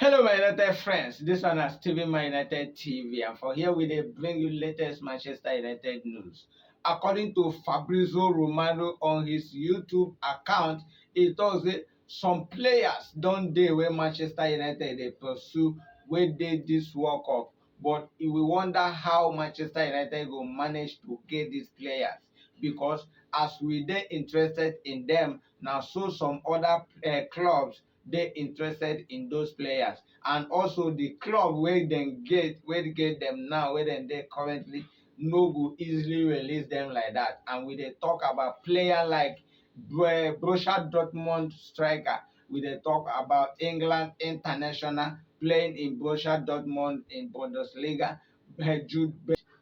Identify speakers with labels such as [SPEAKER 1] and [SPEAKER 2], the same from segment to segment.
[SPEAKER 1] Hello, my United friends. This one is Steven, my United TV, and for here we dey bring you latest Manchester United news. According to Fabrizio Romano on his YouTube account, he talks say some players don dey wey Manchester United dey pursue wey dey this World Cup, but we wonder how Manchester United go manage to get these players because as we dey interested in them, na so some other clubs dey interested in those players, and also the club wey get them now, wey dem dey currently, no go easily release them like that. And we dey talk about player like Borussia Dortmund striker, we dey talk about England international playing in Borussia Dortmund in Bundesliga, Jude.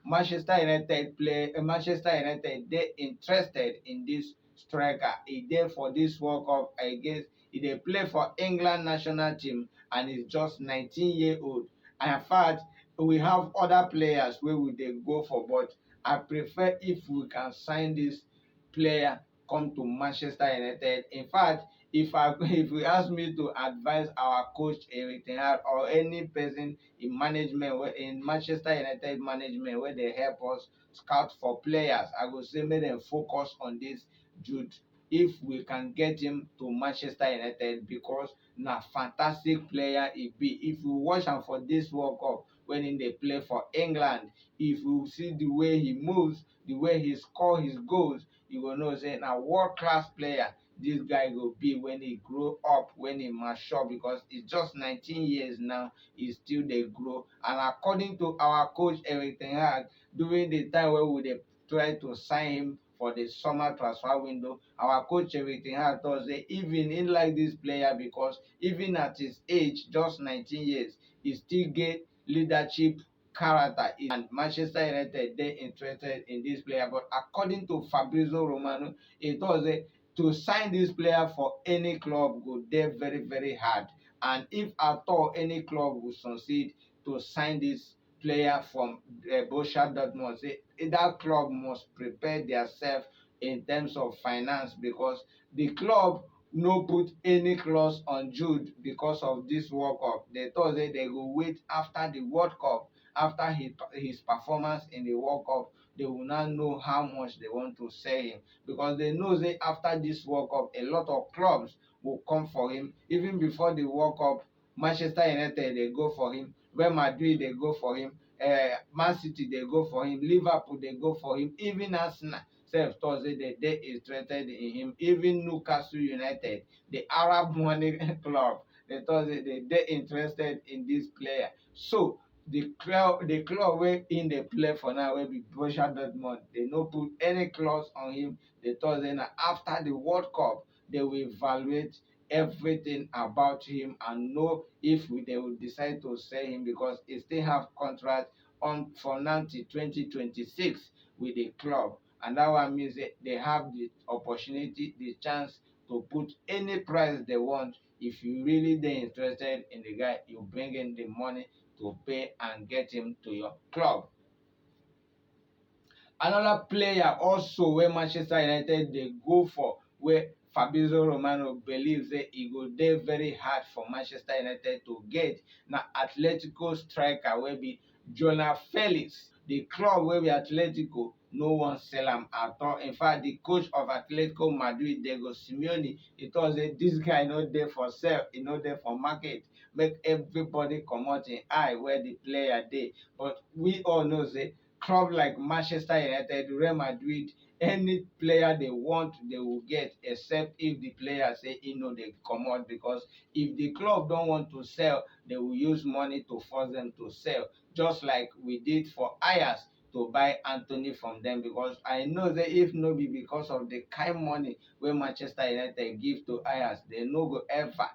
[SPEAKER 1] Manchester United dey interested in this striker. E dey for this World Cup against. He dey play for England national team and is just 19-year-old. And in fact, we have other players wey we dey go for, but I prefer if we can sign this player come to Manchester United. In fact, if you ask me to advise our coach Eric Ten Hag or any person in management in Manchester United management wey dey help us scout for players, I go say make dem focus on this Jude if we can get him to Manchester United, because na fantastic player e be. If you watch am for this World Cup when he dey play for England, if you see the way he moves, the way he score his goals, you go know say na world class player this guy go be when he grow up, when he mature, because he's just 19 years now, he still dey grow. And according to our coach Eric Ten Hag, during the time wey we dey try to sign him for the summer transfer window, our coach Eric Ten Hag talk say even he like this player because even at his age, just 19 years, he still get leadership character, and Manchester United dey interested in this player. But according to Fabrizio Romano, he talk say to sign this player for any club go dey very hard, and if at all any club will succeed to sign this player from Borussia Dortmund, say that club must prepare themselves in terms of finance, because the club no put any clause on Jude because of this World Cup. They thought say they go wait after the World Cup, after his performance in the World Cup, they will not know how much they want to sell him, because they know that after this World Cup, a lot of clubs will come for him. Even before the World Cup, Manchester United they go for him, Real Madrid they go for him, Man City they go for him, Liverpool they go for him, even Arsenal sef tok say dey interested in him, even Newcastle United, the Arab money club, they tok say dey interested in this player. So the club wey im dey play for now, wey be Borussia Dortmund, they no put any clause on him. They tok say na after the World Cup they will evaluate everything about him and know if they will decide to sell him, because he still have contract on for now till 2026 with the club. And that one means they have the opportunity, the chance to put any price they want. If you really dey interested in the guy, you bring in the money to pay and get him to your club. Another player also wey Manchester United dey go for, wey Fabrizio Romano believe say e go dey very hard for Manchester United to get, na Atletico striker wey be João Felix. The club wey be Atletico no wan sell am at all. In fact, the coach of Atletico Madrid, Diego Simeone, he talk say this guy no dey for sale, e no dey for market, make everybody comot im eye where the player dey. But we all know say club like Manchester United, Real Madrid, any player they want, they will get, except if the player say he no dey comot, because if the club don't want to sell, they will use money to force them to sell, just like we did for Ajax to buy Anthony from them. Because I know that if no be because of the kind money wey Manchester United give to Ajax, they no go ever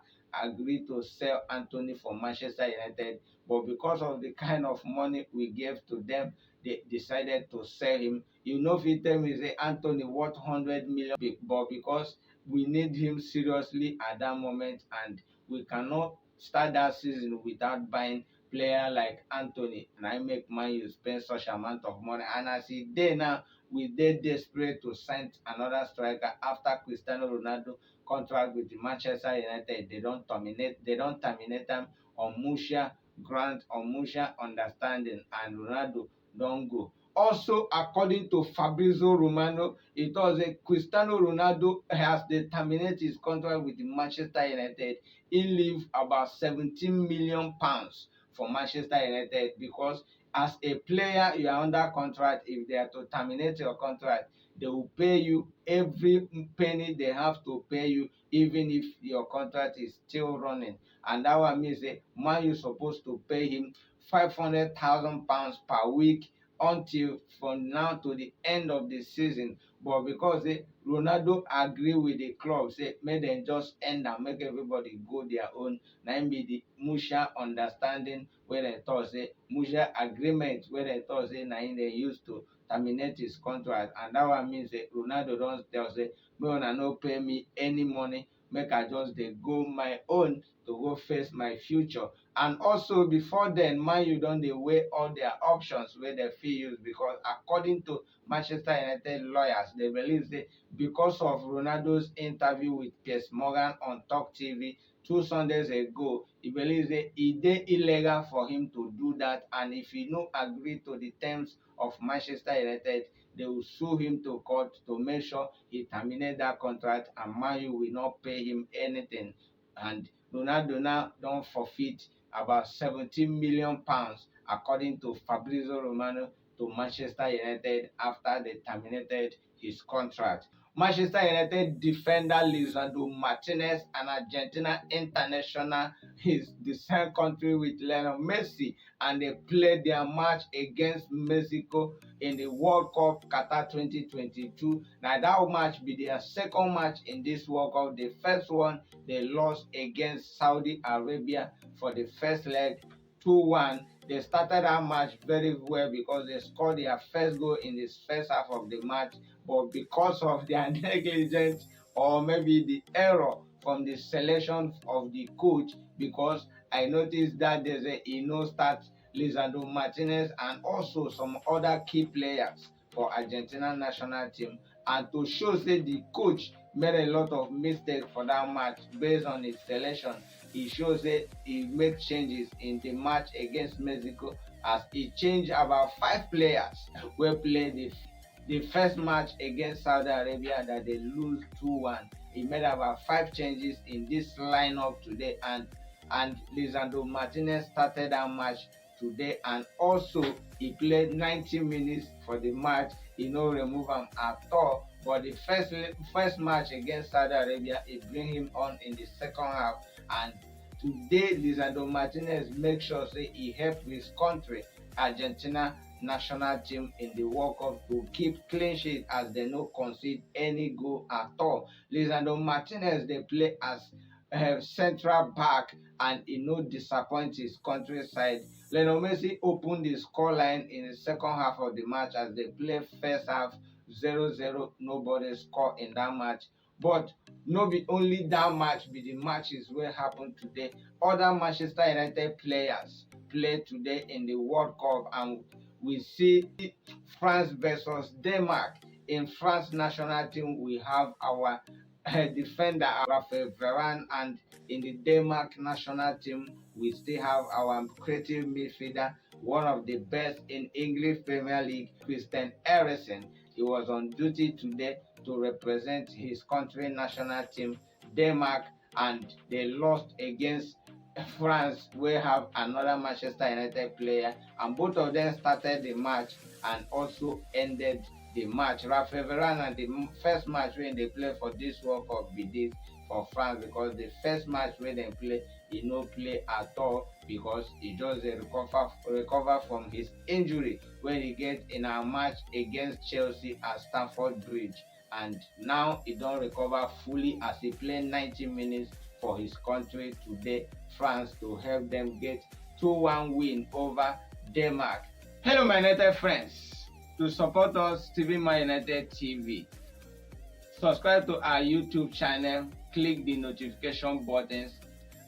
[SPEAKER 1] agree to sell Anthony for Manchester United. But because of the kind of money we gave to them, they decided to sell him. You know, if you tell me say Anthony worth 100 million, but because we need him seriously at that moment, and we cannot start that season without buying player like Anthony, and I make man you spend such amount of money. And as he dey now, we dey desperate to sign another striker after Cristiano Ronaldo contract with the Manchester United. They don't terminate them on mutual grant, on mutual understanding, and Ronaldo don go. Also, according to Fabrizio Romano, it was a Cristiano Ronaldo has terminated his contract with Manchester United. He leave about 17 million pounds for Manchester United because as a player you are under contract. If they are to terminate your contract, they will pay you every penny they have to pay you, even if your contract is still running. And that one means that man you supposed to pay him 500,000 pounds per week until from now to the end of the season. But because Ronaldo agree with the club, say make them just end and make everybody go their own. Na be the mutual understanding where they thought say mutual agreement where they thought say na they used to terminate his contract. And that one means that Ronaldo don't tell say make una no pay me any money, make I just go my own to go face my future. And also before then, Man U don dey weigh all their options wey dem fit use, because according to Manchester United lawyers, they believe say because of Ronaldo's interview with Piers Morgan on Talk TV 2 Sundays ago, e believe say e dey illegal for him to do that, and if he no agree to the terms of Manchester United, they will sue him to court to make sure he terminate that contract, and Man U will not pay him anything. And Ronaldo now don forfeit about 17 million pounds, according to Fabrizio Romano, to Manchester United after they terminated his contract. Manchester United defender Lisandro Martinez, an Argentina international, is the same country with Lionel Messi, and they played their match against Mexico in the World Cup Qatar 2022. Now that match be their second match in this World Cup. The first one they lost against Saudi Arabia for the first leg 2-1. They started that match very well because they scored their first goal in this first half of the match, but because of their negligence or maybe the error from the selection of the coach, because I noticed that there's start Lisandro Martinez and also some other key players for Argentina national team, and to show say the coach made a lot of mistakes for that match based on his selection. He shows that he made changes in the match against Mexico, as he changed about 5 players who played the first match against Saudi Arabia that they lose 2-1. He made about 5 changes in this lineup today, and Lisandro Martinez started that match today, and also he played 90 minutes for the match. He no remove him at all. But the first match against Saudi Arabia, he bring him on in the second half, and today Lisandro Martinez make sure say he help his country, Argentina national team, in the World Cup to keep clean sheet as they no concede any goal at all. Lisandro Martinez they play as central back, and he no disappoint his country side. Lionel Messi opened the scoreline in the second half of the match as they play first half 0-0. Nobody score in that match. But no be only that match be the matches wey happen today. Other Manchester United players play today in the World Cup, and we see France versus Denmark. In France national team, we have our defender Raphael Varane, and in the Denmark national team, we still have our creative midfielder, one of the best in English Premier League, Christian Eriksen. He was on duty today to represent his country national team, Denmark, and they lost against France. We have another Manchester United player, and both of them started the match and also ended the match. Raphael Varane, and the first match when they play for this World Cup be this for France, because the first match when they play, he no play at all because he just recover from his injury when he get in a match against Chelsea at Stamford Bridge, and now he don't recover fully as he play 90 minutes for his country today, France, to help them get 2-1 win over Denmark. Hello my United friends. To support us, Steven My United TV, subscribe to our YouTube channel, click the notification buttons,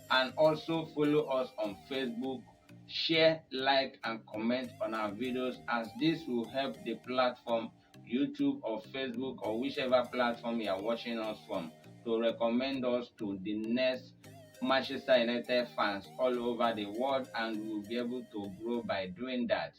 [SPEAKER 1] and also follow us on Facebook. Share, like, and comment on our videos, as this will help the platform, YouTube or Facebook or whichever platform you are watching us from, to recommend us to the next Manchester United fans all over the world, and we'll be able to grow by doing that.